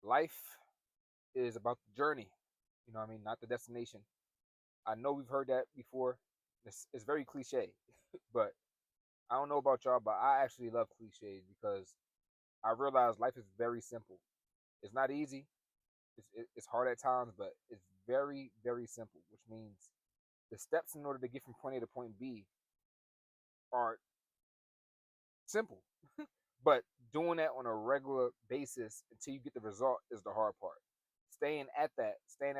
Life is about the journey. You know what I mean? Not the destination. I know we've heard that before. It's very cliche, but I don't know about y'all, but I actually love cliches because I realize life is very simple. It's not easy. It's hard at times, but it's very, very simple, which means the steps in order to get from point A to point B are simple. But doing that on a regular basis until you get the result is the hard part. Staying at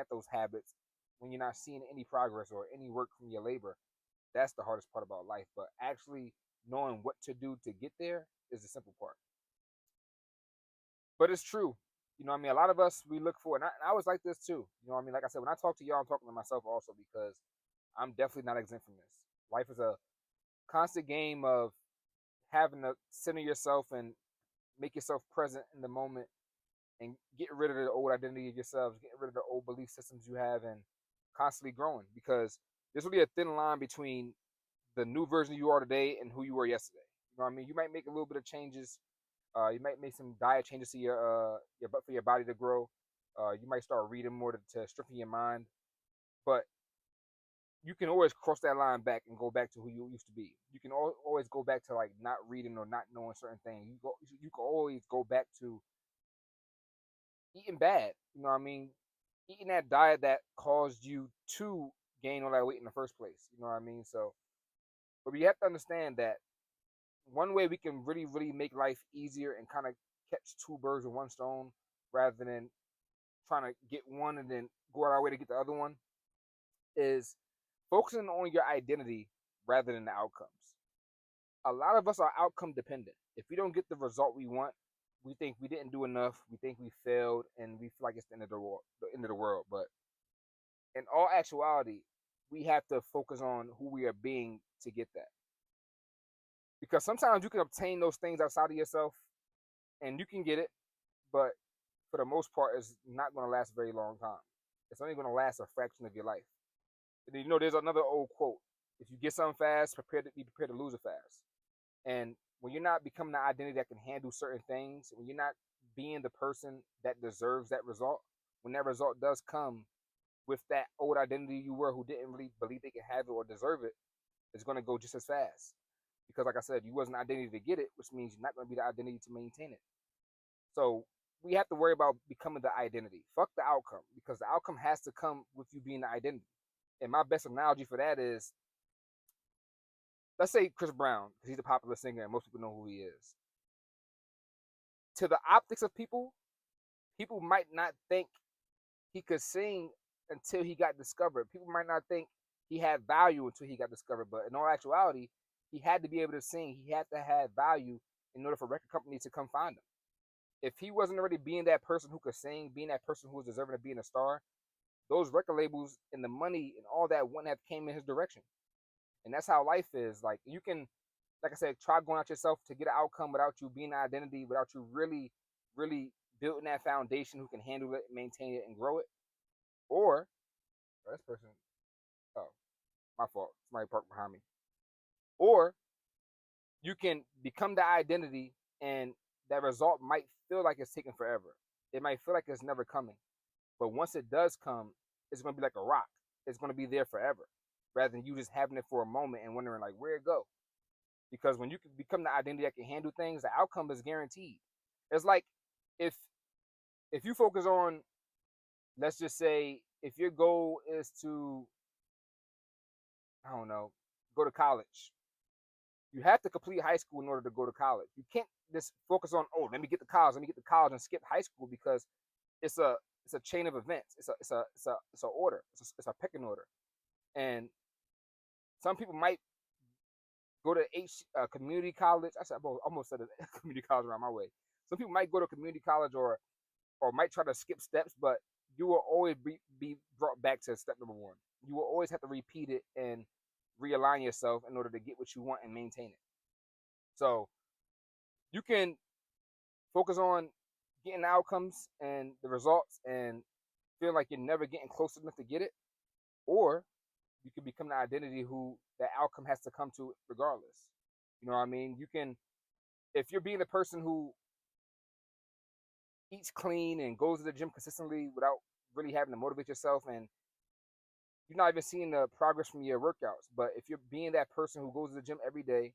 those habits when you're not seeing any progress or any work from your labor, that's the hardest part about life. But actually knowing what to do to get there is the simple part. But it's true. You know what I mean? A lot of us, we look for, and I was like this too. You know what I mean? Like I said, when I talk to y'all, I'm talking to myself also because I'm definitely not exempt from this. Life is a constant game of having to center yourself and make yourself present in the moment and get rid of the old identity of yourselves, get rid of the old belief systems you have, and constantly growing because there's really a thin line between the new version you are today and who you were yesterday. You know what I mean? You might make a little bit of changes. You might make some diet changes to your for your body to grow. You might start reading more to strengthen your mind, but you can always cross that line back and go back to who you used to be. You can always go back to like not reading or not knowing certain things. You can always go back to eating bad. You know what I mean? Eating that diet that caused you to gain all that weight in the first place. You know what I mean? So, but we have to understand that one way we can really, really make life easier and kind of catch two birds with one stone rather than trying to get one and then go out our way to get the other one is focusing on your identity rather than the outcomes. A lot of us are outcome dependent. If we don't get the result we want, we think we didn't do enough. We think we failed, and we feel like it's the end of the world. The end of the world. But in all actuality, we have to focus on who we are being to get that. Because sometimes you can obtain those things outside of yourself, and you can get it, but for the most part, it's not going to last a very long time. It's only going to last a fraction of your life. And you know, there's another old quote: "If you get something fast, be prepared to lose it fast." And when you're not becoming the identity that can handle certain things, when you're not being the person that deserves that result, when that result does come with that old identity you were who didn't really believe they could have it or deserve it, it's going to go just as fast. Because, like I said, you wasn't identity to get it, which means you're not going to be the identity to maintain it. So we have to worry about becoming the identity. Fuck the outcome, because the outcome has to come with you being the identity. And my best analogy for that is, let's say Chris Brown, because he's a popular singer and most people know who he is. To the optics of people, people might not think he could sing until he got discovered. People might not think he had value until he got discovered. But in all actuality, he had to be able to sing. He had to have value in order for record companies to come find him. If he wasn't already being that person who could sing, being that person who was deserving of being a star, those record labels and the money and all that wouldn't have came in his direction. And that's how life is. Like you can, like I said, try going out yourself to get an outcome without you being an identity, without you really, really building that foundation who can handle it, maintain it, and grow it. Or oh, this person, oh, my fault. Somebody parked behind me. Or you can become the identity, and that result might feel like it's taking forever. It might feel like it's never coming. But once it does come, it's going to be like a rock. It's going to be there forever, rather than you just having it for a moment and wondering like where it go. Because when you can become the identity that can handle things, the outcome is guaranteed. It's like if if you focus on, let's just say, if your goal is to, I don't know, go to college, you have to complete high school in order to go to college. You can't just focus on, oh, let me get to college and skip high school because it's a it's a chain of events. It's a order. It's a pecking order. And some people might go to community college. I said I almost said a community college around my way. Some people might go to community college or might try to skip steps, but you will always be brought back to step number one. You will always have to repeat it and realign yourself in order to get what you want and maintain it. So you can focus on getting the outcomes and the results and feel like you're never getting close enough to get it, or you can become the identity who that outcome has to come to regardless. You know what I mean? You can, if you're being the person who eats clean and goes to the gym consistently without really having to motivate yourself, and you're not even seeing the progress from your workouts. But if you're being that person who goes to the gym every day,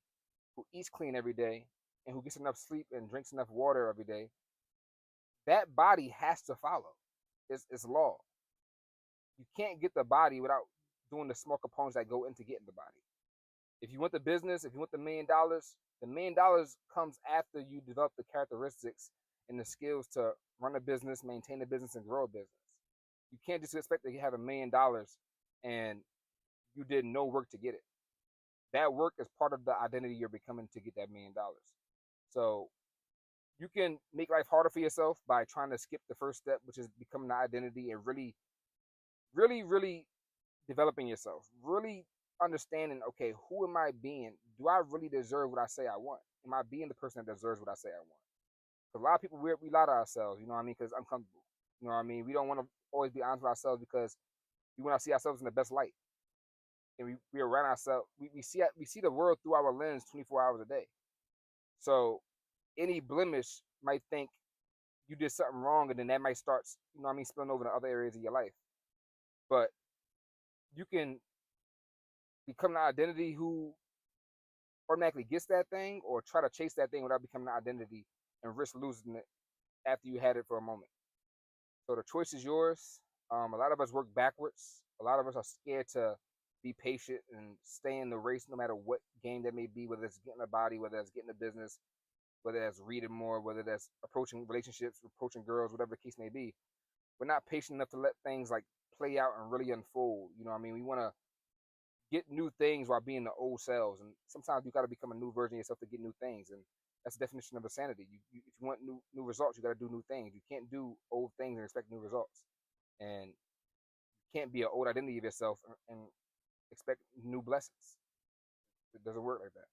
who eats clean every day, and who gets enough sleep and drinks enough water every day, that body has to follow. It's law. You can't get the body without doing the small components that go into getting the body. If you want the business, if you want the $1 million comes after you develop the characteristics and the skills to run a business, maintain a business, and grow a business. You can't just expect to have $1 million and you did no work to get it. That work is part of the identity you're becoming to get that $1 million. So you can make life harder for yourself by trying to skip the first step, which is becoming the identity and really, really, really developing yourself, really understanding, okay, who am I being? Do I really deserve what I say I want? Am I being the person that deserves what I say I want? Because a lot of people, we lie to ourselves, you know what I mean? Because uncomfortable. You know what I mean? We don't want to always be honest with ourselves because we want to see ourselves in the best light. And we around ourselves, we see the world through our lens 24 hours a day. So any blemish might think you did something wrong, and then that might start, you know what I mean, spilling over to other areas of your life. But you can become an identity who automatically gets that thing, or try to chase that thing without becoming an identity and risk losing it after you had it for a moment. So the choice is yours. A lot of us work backwards. A lot of us are scared to be patient and stay in the race no matter what game that may be, whether it's getting a body, whether it's getting a business, whether that's reading more, whether that's approaching relationships, approaching girls, whatever the case may be. We're not patient enough to let things like play out and really unfold. You know what I mean? We want to get new things while being the old selves. And sometimes you got to become a new version of yourself to get new things. And that's the definition of insanity. If you want new results, you got to do new things. You can't do old things and expect new results. And you can't be an old identity of yourself and expect new blessings. It doesn't work like that.